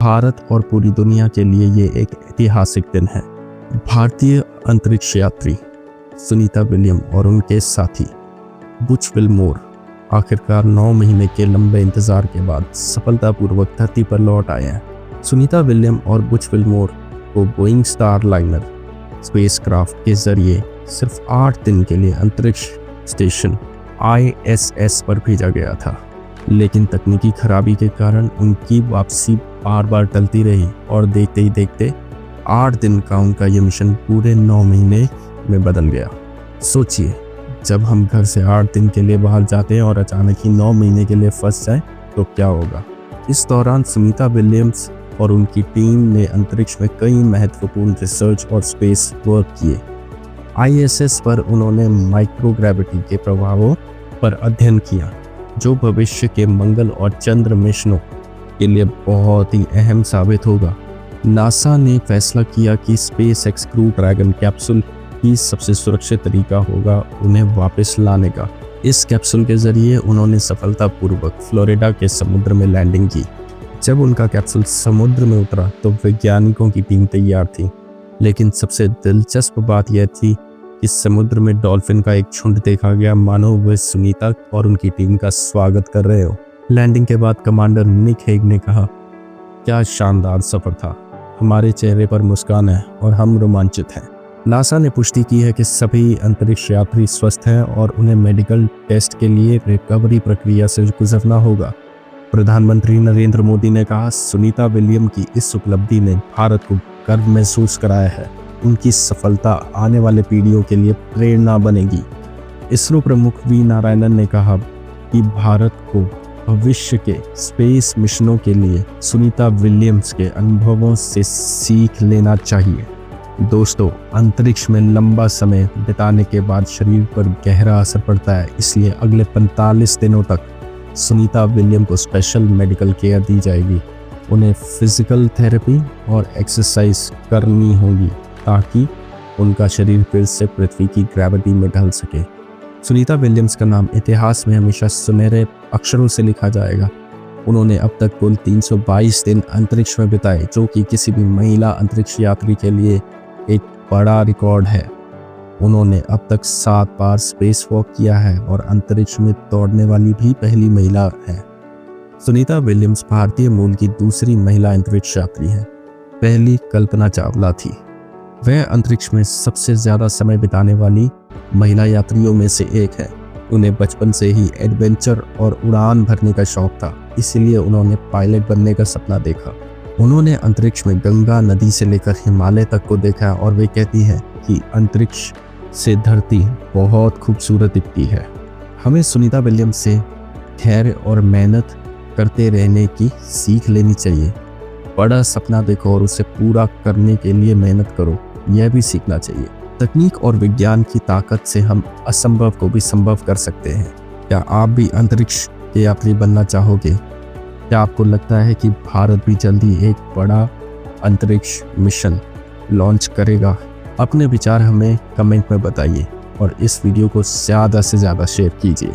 भारत और पूरी दुनिया के लिए ये एक ऐतिहासिक दिन है। भारतीय अंतरिक्ष यात्री सुनीता विलियम और उनके साथी बुच विल्मोर आखिरकार 9 महीने के लंबे इंतजार के बाद सफलतापूर्वक धरती पर लौट आए हैं। सुनीता विलियम और बुच विल्मोर को बोइंग स्टारलाइनर स्पेसक्राफ्ट के जरिए सिर्फ 8 दिन के लिए अंतरिक्ष स्टेशन ISS पर भेजा गया था, लेकिन तकनीकी खराबी के कारण उनकी वापसी बार बार टलती रही और देखते ही देखते 8 दिन का उनका ये मिशन पूरे 9 महीने में बदल गया। सोचिए, जब हम घर से 8 दिन के लिए बाहर जाते हैं और अचानक ही 9 महीने के लिए फंस जाएं तो क्या होगा। इस दौरान सुनीता विलियम्स और उनकी टीम ने अंतरिक्ष में कई महत्वपूर्ण रिसर्च और स्पेस वर्क किए। ISS पर उन्होंने माइक्रोग्रेविटी के प्रभावों पर अध्ययन किया, जो भविष्य के मंगल और चंद्र मिशनों के लिए बहुत ही अहम साबित होगा। नासा ने फैसला किया कि SpaceX क्रू ड्रैगन कैप्सूल ही सबसे सुरक्षित तरीका होगा उन्हें वापस लाने का। इस कैप्सूल के जरिए उन्होंने सफलतापूर्वक फ्लोरिडा के समुद्र में लैंडिंग की। जब उनका कैप्सूल समुद्र में उतरा तो वैज्ञानिकों की टीम तैयार थी, लेकिन सबसे दिलचस्प बात यह थी कि समुद्र में डॉल्फिन का एक झुंड देखा गया, मानो वे सुनीता और उनकी टीम का स्वागत कर रहे हो। लैंडिंग के बाद कमांडर निक हेग ने कहा, क्या शानदार सफर था, हमारे चेहरे पर मुस्कान है और हम रोमांचित हैं। नासा ने पुष्टि की है कि सभी अंतरिक्ष यात्री स्वस्थ हैं और उन्हें मेडिकल टेस्ट के लिए रिकवरी प्रक्रिया से गुजरना होगा। प्रधानमंत्री नरेंद्र मोदी ने कहा, सुनीता विलियम की इस उपलब्धि ने भारत को गर्व महसूस कराया है। उनकी सफलता आने वाले पीढ़ियों के लिए प्रेरणा बनेगी। इसरो प्रमुख वी नारायणन ने कहा कि भारत को भविष्य के स्पेस मिशनों के लिए सुनीता विलियम्स के अनुभवों से सीख लेना चाहिए। दोस्तों, अंतरिक्ष में लंबा समय बिताने के बाद शरीर पर गहरा असर पड़ता है, इसलिए अगले 45 दिनों तक सुनीता विलियम को स्पेशल मेडिकल केयर दी जाएगी। उन्हें फिजिकल थेरेपी और एक्सरसाइज करनी होगी ताकि उनका शरीर फिर से पृथ्वी की ग्रेविटी में ढल सके। सुनीता विलियम्स का नाम इतिहास में हमेशा सुनहरे अक्षरों से लिखा जाएगा। उन्होंने अब तक कुल 322 दिन अंतरिक्ष में बिताए, जो कि किसी भी महिला अंतरिक्ष यात्री के लिए एक बड़ा रिकॉर्ड है। उन्होंने अब तक 7 बार स्पेस वॉक किया है और अंतरिक्ष में दौड़ने वाली भी पहली महिला है। सुनीता विलियम्स भारतीय मूल की दूसरी महिला अंतरिक्ष यात्री हैं। पहली कल्पना चावला थी। वह अंतरिक्ष में सबसे ज्यादा समय बिताने वाली महिला यात्रियों में से एक है। उन्हें बचपन से ही एडवेंचर और उड़ान भरने का शौक था, इसलिए उन्होंने पायलट बनने का सपना देखा। उन्होंने अंतरिक्ष में गंगा नदी से लेकर हिमालय तक को देखा और वे कहती हैं कि अंतरिक्ष से धरती बहुत खूबसूरत दिखती है। हमें सुनीता विलियम्स से धैर्य और मेहनत करते रहने की सीख लेनी चाहिए। बड़ा सपना देखो और उसे पूरा करने के लिए मेहनत करो, यह भी सीखना चाहिए। तकनीक और विज्ञान की ताकत से हम असंभव को भी संभव कर सकते हैं। क्या आप भी अंतरिक्ष के यात्री बनना चाहोगे? क्या आपको लगता है कि भारत भी जल्दी एक बड़ा अंतरिक्ष मिशन लॉन्च करेगा? अपने विचार हमें कमेंट में बताइए और इस वीडियो को ज़्यादा से ज़्यादा शेयर कीजिए।